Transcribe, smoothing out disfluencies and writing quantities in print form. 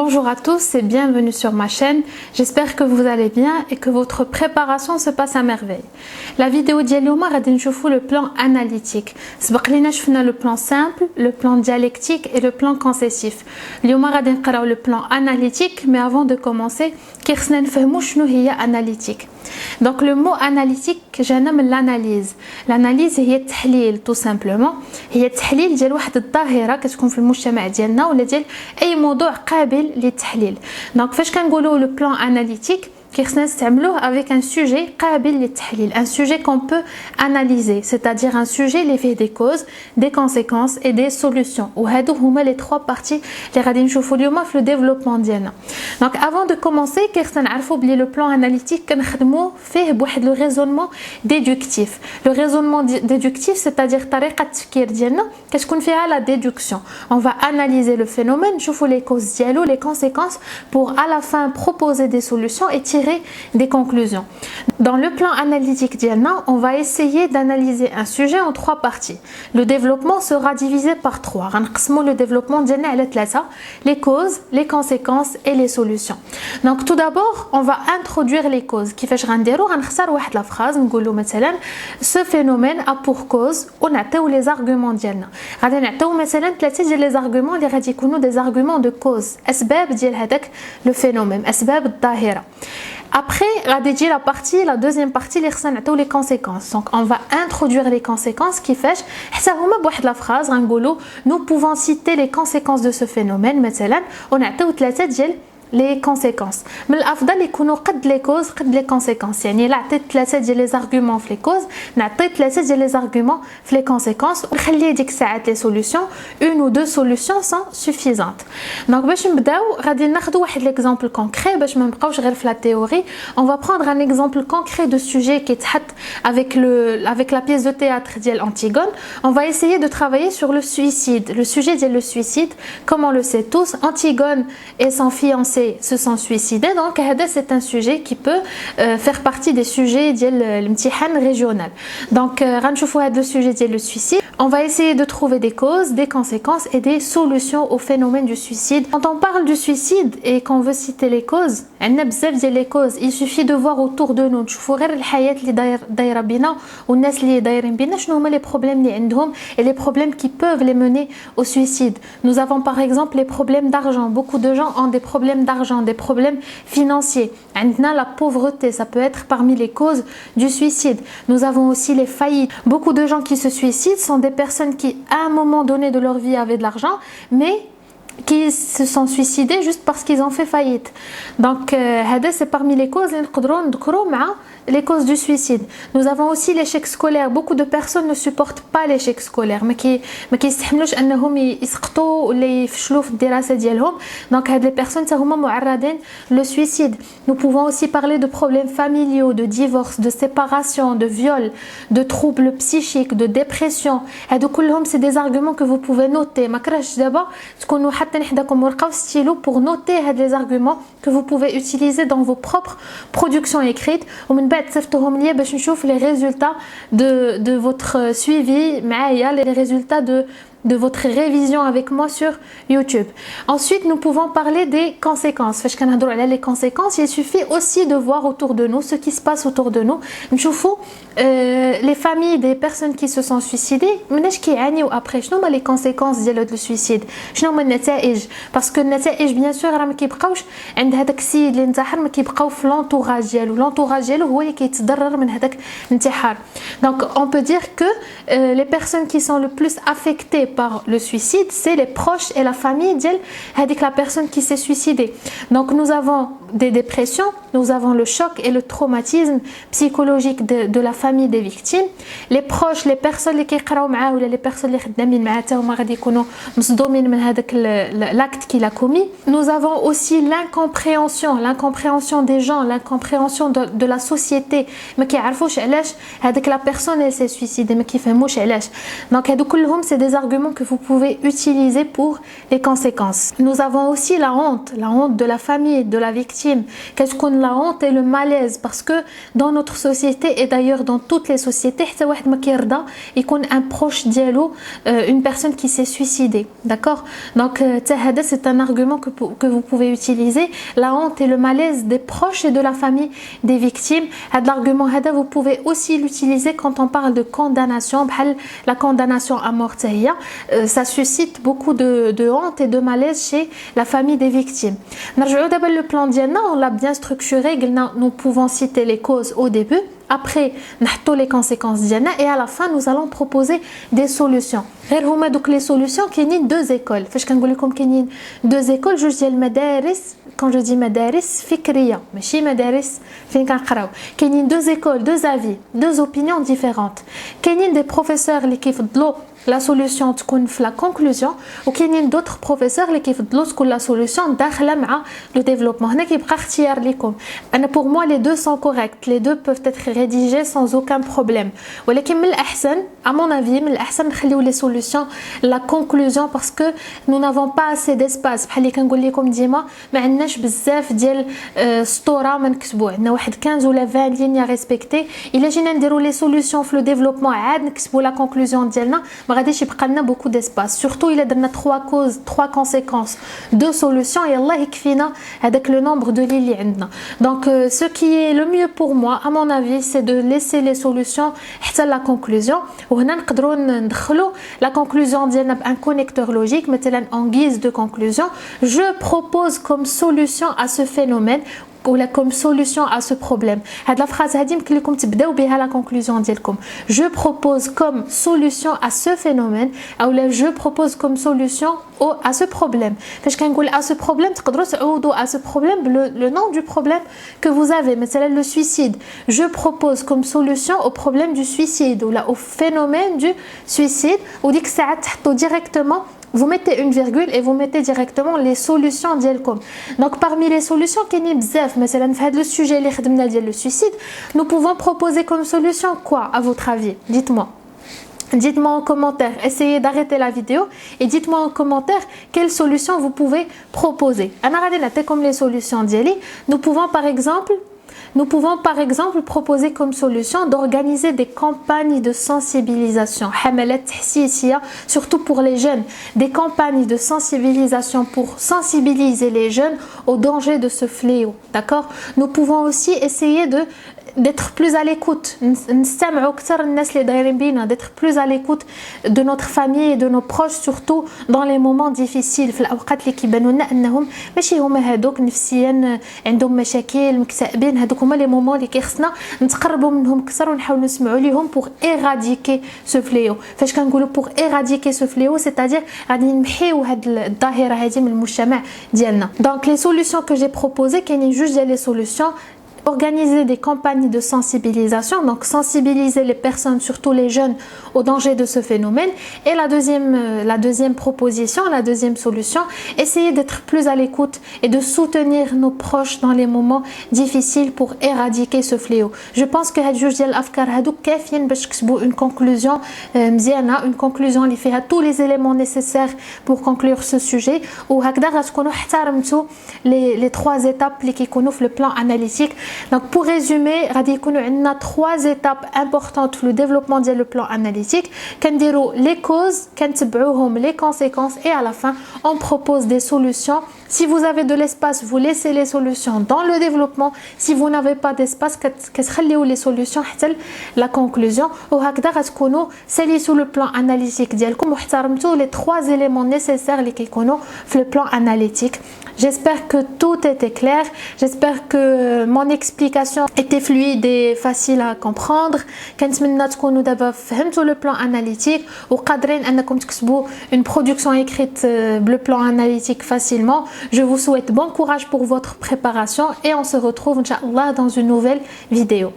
Bonjour à tous et bienvenue sur ma chaîne. J'espère que vous allez bien et que votre préparation se passe à merveille. La vidéo ديال اليوم غادي نشوفوا le plan analytique. سبق لينا شفنا le plan simple, le plan dialectique et le plan concessif. اليوم غادي نقراو le plan analytique, mais avant de commencer كيخصنا نفهموا شنو هي analytique. Donc le mot analytique جانا من l'analyse. L'analyse هي التحليل tout simplement. هي التحليل ديال واحد الظاهرة كتكون في المجتمع ديالنا ولا ديال اي موضوع قابل للتحليل. دونك فاش كنقولوا لو بلان اناليتيك كيخصنا نستعملوه avec un sujet قابل للتحليل, un sujet qu'on peut analyser, c'est-à-dire un sujet اللي فيه des causes, des conséquences et des solutions. وهادو هما les trois parties اللي غادي نشوفوا اليوم في le développement ديالنا. Donc avant de commencer كيخصنا نعرفوا بلي le plan analytique كنخدموا فيه بواحد le raisonnement déductif. Le raisonnement déductif, c'est-à-dire طريقة التفكير ديالنا كتكون فيها la déduction. On va analyser le phénomène, نشوفوا les causes ديالو, les conséquences pour à la fin proposer des solutions et tirer des conclusions. Dans le plan analytique d'Yalna, on va essayer d'analyser un sujet en trois parties. Le développement sera divisé par trois. Le développement d'Yalna les causes, les conséquences et les solutions. Donc tout d'abord, on va introduire les causes. كيفاش غنديرو غنختار واحد la phrase نقولوا مثلا ce phénomène a pour cause ونعطيو les arguments ديالنا. غادي نعطيو مثلا ثلاثه ديال les arguments اللي غادي يكونوا des arguments de cause, اسباب ديال هذاك le phénomène, اسباب الظاهرة. Après, la deuxième partie, les conséquences. Donc, on va introduire les conséquences qui fait la phrase, nous pouvons citer les conséquences de ce phénomène. مثلا, on a les conséquences. Mais l'afdal يكونوا قد les causes قد les conséquences. يعني لا عطيت ثلاثه ديال les arguments في les causes, نعطيت ثلاثه ديال les arguments في les conséquences ونخلي ديك الساعات les solutions, une ou deux solutions sont suffisantes. Donc باش نبداو غادي ناخذ واحد l'exemple concret باش ما نبقاوش غير في la théorie. On va prendre un exemple concret de sujet qui est avec la pièce de théâtre ديال Antigone. On va essayer de travailler sur le suicide. Le sujet ديال le suicide, comme on le sait tous, Antigone et son fiancé se sont suicidés. Donc c'est un sujet qui peut faire partie des sujets ديال الامتحان régional. Donc غنشوفوا هذا le sujet ديال le suicide. On va essayer de trouver des causes, des conséquences et des solutions au phénomène du suicide. Quand on parle du suicide et qu'on veut citer les causes, عندنا بزاف ديال les causes. Il suffit de voir autour de nous, نشوفوا غير الحياة اللي دايره بينا والناس اللي دايرين بينا شنو هما les problèmes اللي عندهم et les problèmes qui peuvent les mener au suicide. Nous avons par exemple les problèmes d'argent. Beaucoup de gens ont des problèmes d'argent, des problèmes financiers. عندنا la pauvreté, ça peut être parmi les causes du suicide. Nous avons aussi les faillites. Beaucoup de gens qui se suicident sont des personnes qui à un moment donné de leur vie avaient de l'argent, mais qui se sont suicidés juste parce qu'ils ont fait faillite. Donc c'est parmi les causes les causes du suicide. Nous avons aussi l'échec scolaire. Beaucoup de personnes ne supportent pas l'échec scolaire, mais ما كيستحملوش انهم يسقطوا ولا يفشلوا في الدراسه ديالهم. Donc هاد les personnes هما معرضين le suicide. Nous pouvons aussi parler de problèmes familiaux, de divorce, de séparation, de viol, de troubles psychiques, de dépression. هادو كلهم c'est des arguments que vous pouvez noter. ما كرهتش دابا تكونوا حتى حداكم ورقه وستيلو pour noter هاد les arguments que vous pouvez utiliser dans vos propres productions écrites. ومن بعد صيفطوهم ليا باش نشوف les résultats de votre suivi معايا, les résultats de votre révision avec moi sur YouTube. Ensuite, nous pouvons parler des conséquences. فاش كنهضروا على les conséquences, il suffit aussi de voir autour de nous ce qui se passe autour de nous. نشوفوا les familles des personnes qui se sont suicidées مناش كيعانيو après. شنو هما les conséquences ديال هذا السويسيد, شنو هما النتائج. باسكو النتائج بيان سور راه ما كيبقاوش عند هذاك السيد اللي انتحر, ما كيبقاو في l'entourage ديالو هو اللي كيتضرر من هذاك الانتحار. Donc on peut dire que les personnes qui sont le plus affectées par le suicide, c'est les proches et la famille de la personne qui s'est suicidée. Donc nous avons des dépressions, nous avons le choc et le traumatisme psychologique de la famille des victimes. Les proches, les personnes qui يقراو معاه ولا les personnes اللي خدامين معاه حتى هما غادي يكونوا مصدومين من هذاك l'acte qu'il a commis. Nous avons aussi l'incompréhension des gens, l'incompréhension de la société. ما كيعرفوش علاش هذيك la personne elle s'est suicidée, ما كيفهموش علاش. Donc هادو كلهم c'est des arguments argument que vous pouvez utiliser pour les conséquences. Nous avons aussi la honte de la famille, de la victime. Qu'est-ce qu'on la honte et le malaise? Parce que dans notre société et d'ailleurs dans toutes les sociétés, un proche dialogue, une personne qui s'est suicidée. D'accord? Donc, c'est un argument que vous pouvez utiliser. La honte et le malaise des proches et de la famille des victimes. L'argument, vous pouvez aussi l'utiliser quand on parle de condamnation. La condamnation à mort, ça suscite beaucoup de honte et de malaise chez la famille des victimes. Le plan d'Iana, on l'a bien structuré. Nous pouvons citer les causes au début. Après, nous avons les conséquences d'Iana et à la fin, nous allons proposer des solutions. Donc, les solutions, il y a deux écoles. Il y a deux écoles. Je dis madaris. Quand je dis madaris, fikriya, mais madaris, fin kanqraw. Il y a deux écoles, deux avis, deux opinions différentes. Il y a des professeurs qui font la solution تكون في la conclusion وكاينين d'autres professeurs اللي كيفضلوا تكون la solution داخله مع le développement. هنا كيبقى اختيار لكم. انا pour moi les deux sont corrects, les deux peuvent être rédigés sans aucun problème. ولكن من الأحسن à mon avis من الأحسن نخليو les solutions la conclusion parce que nous n'avons pas assez d'espace. بحال اللي كنقول لكم ديما ما عندناش بزاف ديال سطوره ما نكتبوا. عندنا واحد 15 ولا 20 lignes à respecter. الا جينا نديروا les solutions في le développement عاد نكتبوا la conclusion ديالنا غاديش يبقى لنا beaucoup d'espace. Surtout il a درنا 3 causes, 3 conséquences, 2 solutions et Allah يكفينا هذاك le nombre de lignes اللي عندنا. Donc ce qui est le mieux pour moi à mon avis c'est de laisser les solutions حتى la conclusion وهنا نقدروا ندخلوا la conclusion ديالنا بان connecteur logique مثلا en guise de conclusion. Je propose comme solution à ce phénomène ou comme solution à ce problème. هاد la phrase هادي يمكن لكم تبداو بها la conclusion ديالكم. Je propose comme solution à ce phénomène ou là je propose comme solution à ce problème. فاش كنقول à ce problème تقدروا تعوضوا à ce problème le nom du problème que vous avez. مثلا le suicide. Je propose comme solution au problème du suicide ou là au phénomène du suicide. ou ديك الساعه تحطوا directement vous mettez une virgule et vous mettez directement les solutions ديالكم. Donc parmi les solutions كاينين بزاف. مثلا في هذا le sujet اللي خدمنا ديال le suicide, nous pouvons proposer comme solution quoi à votre avis? Dites-moi. Dites-moi en commentaire, essayez d'arrêter la vidéo et dites-moi en commentaire quelles solutions vous pouvez proposer. أنا غادي نعطيكم les solutions ديالي. Nous pouvons par exemple proposer comme solution d'organiser des campagnes de sensibilisation, surtout pour les jeunes, des campagnes de sensibilisation pour sensibiliser les jeunes au danger de ce fléau. D'accord? Nous pouvons aussi essayer d'être plus à l'écoute, d'être plus à l'écoute de notre famille et de nos proches, surtout dans les moments difficiles. في الأوقات اللي كيبانوا لنا أنهم ماشي هما هادوك نفسيا عندهم مشاكل مكتئبين, هادوك هما les moments اللي كيخصنا نتقربوا منهم كثر ونحاولوا نسمعوا ليهم pour éradiquer ce fléau. فاش كنقولوا pour éradiquer ce fléau, c'est-à-dire غادي نمحيو هاد الظاهرة هذه من المجتمع ديالنا. Donc les solutions que j'ai proposées كاينين جوج ديال les solutions. Organiser des campagnes de sensibilisation, donc sensibiliser les personnes, surtout les jeunes, au danger de ce phénomène. Et la deuxième proposition, la deuxième solution, essayer d'être plus à l'écoute et de soutenir nos proches dans les moments difficiles pour éradiquer ce fléau. Je pense que هاد جوج ديال الأفكار هادوك كافيين باش تكتبوا une conclusion مزيانة, une conclusion اللي فيها tous les éléments nécessaires pour conclure ce sujet. وهكذا غتكونوا احترمتوا les 3 étapes اللي كيكونوا في le plan analytique. Donc pour résumer, on a 3 étapes importantes dans le développement du plan analytique. Les causes, les conséquences et à la fin, on propose des solutions. Si vous avez de l'espace, vous laissez les solutions dans le développement. Si vous n'avez pas d'espace, qu'est-ce les solutions la conclusion. C'est sur le plan analytique. Les 3 éléments nécessaires dans le plan analytique. J'espère que tout était clair. J'espère que mon explication était fluide et facile à comprendre. كنتمنى تكونوا دابا فهمتوا le plan analytique وقادرين انكم تكتبوا une production écrite le plan analytique facilement. Je vous souhaite bon courage pour votre préparation et on se retrouve Inch'Allah dans une nouvelle vidéo.